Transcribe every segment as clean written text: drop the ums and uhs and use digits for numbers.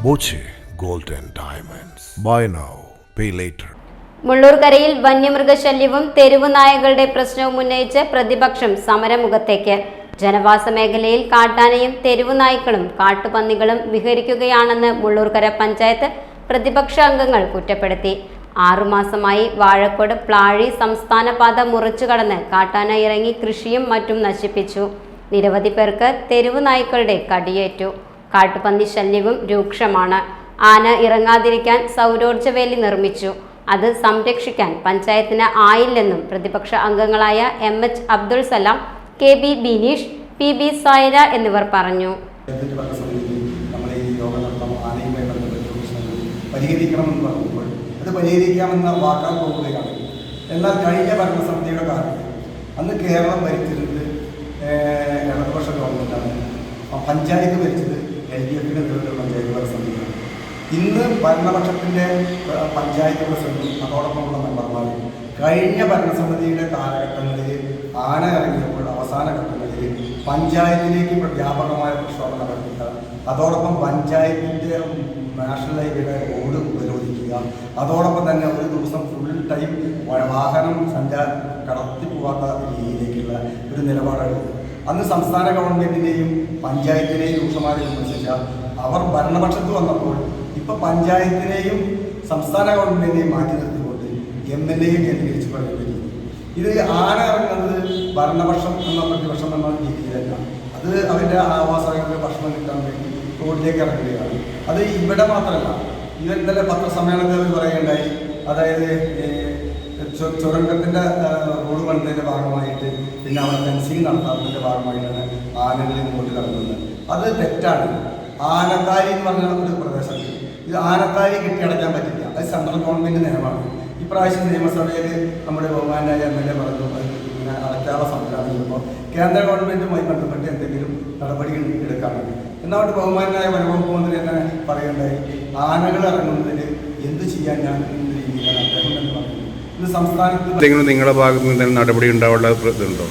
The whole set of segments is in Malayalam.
Boche gold and diamonds. Buy now, pay later. മുള്ളൂർക്കരയിൽ വന്യമൃഗശല്യവും തെരുവു നായകളുടെ പ്രശ്നവും ഉന്നയിച്ച് പ്രതിപക്ഷം സമരമുഖത്തേക്ക്. ജനവാസ മേഖലയിൽ കാട്ടാനയും തെരുവു നായ്ക്കളും കാട്ടുപന്നികളും വിഹരിക്കുകയാണെന്ന് മുള്ളൂർക്കര പഞ്ചായത്ത് പ്രതിപക്ഷ അംഗങ്ങൾ കുറ്റപ്പെടുത്തി. 6 മാസമായി വാഴക്കോട് പ്ലാഴി സംസ്ഥാന പാത മുറിച്ചു കടന്ന് കാട്ടാന ഇറങ്ങി കൃഷിയും മറ്റും നശിപ്പിച്ചു. നിരവധി പേർക്ക് തെരുവു നായ്ക്കളുടെ കടിയേറ്റു. കാട്ടുപന്നി ശല്യവും രൂക്ഷമാണ്. ആന ഇറങ്ങാതിരിക്കാൻ സൗരോർജ്ജവേലി നിർമ്മിച്ചു. അത് സംരക്ഷിക്കാൻ പഞ്ചായത്തിന് ആയില്ലെന്നും പ്രതിപക്ഷ അംഗങ്ങളായ MH Abdul Salam, KB Bineesh, PB സായര എന്നിവർ പറഞ്ഞു. പരിഹരിക്കണമെന്ന് പറഞ്ഞപ്പോൾ അത് പരിഹരിക്കാമെന്ന വാക്കാൽ പോവുകയാണ്. എന്നാൽ കഴിഞ്ഞ ഭരണസമിതിയുടെ കാലത്ത് അന്ന് കേരളം ഭരിച്ചിരുന്നത് ഇടതുപക്ഷ ഗവൺമെൻറ്റാണ്. പഞ്ചായത്ത് ഭരിച്ചത് LDFിൻ്റെ നേതൃത്വത്തിലുള്ള പഞ്ചായത്ത് ഭരണസമിതിയാണ്. ഇന്ന് ഭരണപക്ഷത്തിൻ്റെ പഞ്ചായത്ത് പ്രസിഡന്റും അതോടൊപ്പമുള്ള മെമ്പർമാരും കഴിഞ്ഞ ഭരണസമിതിയുടെ കാലഘട്ടങ്ങളിൽ ആന ഇറങ്ങിയപ്പോൾ അവസാന ഘട്ടങ്ങളിൽ പഞ്ചായത്തിലേക്ക് വ്യാപകമായ പ്രക്ഷോഭം നടത്തുക, അതോടൊപ്പം പഞ്ചായത്തിൻ്റെ നാഷണൽ ഹൈവേയുടെ റോഡ് ഉപരോധിക്കുക, അതോടൊപ്പം തന്നെ ഒരു ദിവസം ഫുൾ ടൈം വാഹനം കടത്തി പോകാത്ത രീതിയിലേക്കുള്ള ഒരു നിലപാടെടുത്തു. അന്ന് സംസ്ഥാന ഗവൺമെൻറ്റിനെയും പഞ്ചായത്തിനെയും രൂക്ഷമായി വിമർശിച്ച അവർ ഭരണപക്ഷത്ത് വന്നപ്പോൾ ഇപ്പോൾ പഞ്ചായത്തിനെയും സംസ്ഥാന ഗവൺമെൻറ്റിനെയും മാറ്റി നിർത്തിക്കൊണ്ട് MLA കേന്ദ്രീകരിച്ച് പറയുന്നത്. ഇത് ആന ഇറങ്ങുന്നത് ഭരണപക്ഷം എന്ന പ്രതിപക്ഷം എന്ന രീതിയിലല്ല. അത് അവരുടെ ആവാസങ്ങളുടെ ഭക്ഷണം കിട്ടാൻ വേണ്ടി റോഡിലേക്ക് ഇറങ്ങുകയാണ്. അത് ഇവിടെ മാത്രമല്ല, ഇന്നലെ പത്രസമ്മേളനത്തിൽ അവർ പറയുകയുണ്ടായി. അതായത് ചുരങ്കത്തിൻ്റെ റോഡ് പണിതിൻ്റെ ഭാഗമായിട്ട് പിന്നെ അവിടെ ഫെൻസിങ് നടത്താത്തതിൻ്റെ ഭാഗമായിട്ടാണ് ആനകൾ ഇങ്ങോട്ട് കടന്നത്. അത് തെറ്റാണ്. ആനക്കാരി എന്ന് പറഞ്ഞ ഒരു പ്രദേശത്ത് ഇത് ആനക്കാരി കെട്ടിയടയ്ക്കാൻ പറ്റില്ല. അത് സെൻട്രൽ ഗവൺമെൻറ് നിയമമാണ്. ഇപ്രാവശ്യം നിയമസഭയിൽ നമ്മുടെ ബഹുമാനായ MLA പറഞ്ഞു ഇങ്ങനെ അടയ്ക്കാനുള്ള സംവിധാനം ചെയ്യുമ്പോൾ കേന്ദ്ര ഗവൺമെൻറ്റുമായി ബന്ധപ്പെട്ട് എന്തെങ്കിലും നടപടികൾ എടുക്കാൻ പറ്റും. എന്നാൽ ബഹുമാനായ വനവകുപ്പ് മന്ത്രി തന്നെ പറയുകയുണ്ടായി, ആനകൾ ഇറങ്ങുന്നതിൽ എന്ത് ചെയ്യാൻ ഞാൻ എന്ന രീതിയിലാണ് അദ്ദേഹം തന്നെ പറയുന്നത്. ഇത് സംസ്ഥാനത്ത് നിങ്ങളുടെ ഭാഗത്ത് നിന്ന് നടപടി ഉണ്ടാവേണ്ടതുണ്ടോ?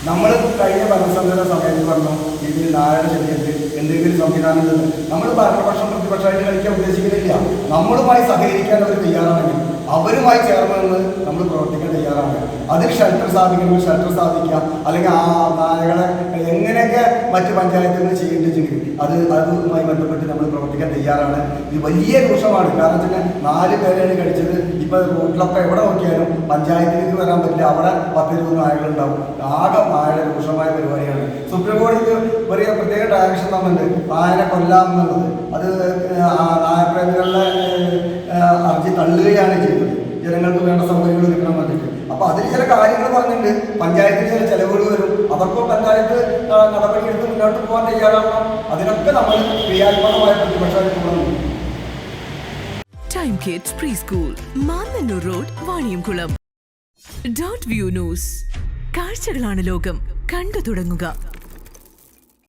നമ്മൾ കഴിഞ്ഞ ഭരണസമിതിയുടെ സമയത്ത് പറഞ്ഞു ഇതിൽ നാരായണ ശല്യത്തിൽ എന്തെങ്കിലും സംവിധാനം ഉണ്ടെന്ന്. നമ്മൾ ഭരണപക്ഷം പ്രതിപക്ഷമായിട്ട് കളിക്കാൻ ഉദ്ദേശിക്കുന്നില്ല. നമ്മളുമായി സഹകരിക്കാൻ അവർ തയ്യാറാണെങ്കിൽ അവരുമായി ചേർന്ന് നമ്മൾ പ്രവർത്തിക്കാൻ തയ്യാറാണ്. അതിൽ ഷെൽട്ടർ സ്ഥാപിക്കണമെങ്കിൽ ഷെൽട്ടർ സ്ഥാപിക്കാം, അല്ലെങ്കിൽ ആ നായകളെ എങ്ങനെയൊക്കെ മറ്റ് പഞ്ചായത്തുകൾ ചെയ്യേണ്ടിച്ചെങ്കിൽ അതുമായി ബന്ധപ്പെട്ട് നമ്മൾ പ്രവർത്തിക്കാൻ തയ്യാറാണ്. ഇത് വലിയ ദോഷമാണ്. കാരണം വെച്ചാൽ 4 പേരെയാണ് കടിച്ചത്. ഇപ്പോൾ റോഡിലൊക്കെ എവിടെ നോക്കിയാലും പഞ്ചായത്തിലേക്ക് വരാൻ പറ്റില്ല. അവിടെ 10-20 നായകളുണ്ടാവും. ആകെ നായയുടെ രൂക്ഷമായ പരിപാടിയാണ്. സുപ്രീം കോടതിക്ക് വലിയ പ്രത്യേക ഡയറക്ഷൻ തന്നിട്ടുണ്ട് നായനെ കൊല്ലാമെന്നുള്ളത്. അത് നായപ്രേമികളുടെ ഹർജി തള്ളുകയാണ് ചെയ്തത്. ജനങ്ങൾക്ക് വേണ്ട സൗകര്യങ്ങൾ കിട്ടണം വേണ്ടിയിട്ട്. അപ്പോൾ അതിൽ ചില കാര്യങ്ങൾ പറഞ്ഞിട്ടുണ്ട്. പഞ്ചായത്തിന് ചില ചെലവുകൾ വരും. അവർക്കും പഞ്ചായത്ത് നടപടിയെടുത്ത് മുന്നോട്ട് പോകാൻ തയ്യാറാവണം. അതിനൊക്കെ നമ്മൾ ക്രിയാത്മകമായ പ്രതിപക്ഷമായിട്ട് പോകുന്നു. Time kids pre school, Mannannur road, Vaniyamkulam. Dot view news. കാഴ്ചകളാണ് ലോകം, കണ്ടു തുടങ്ങുക.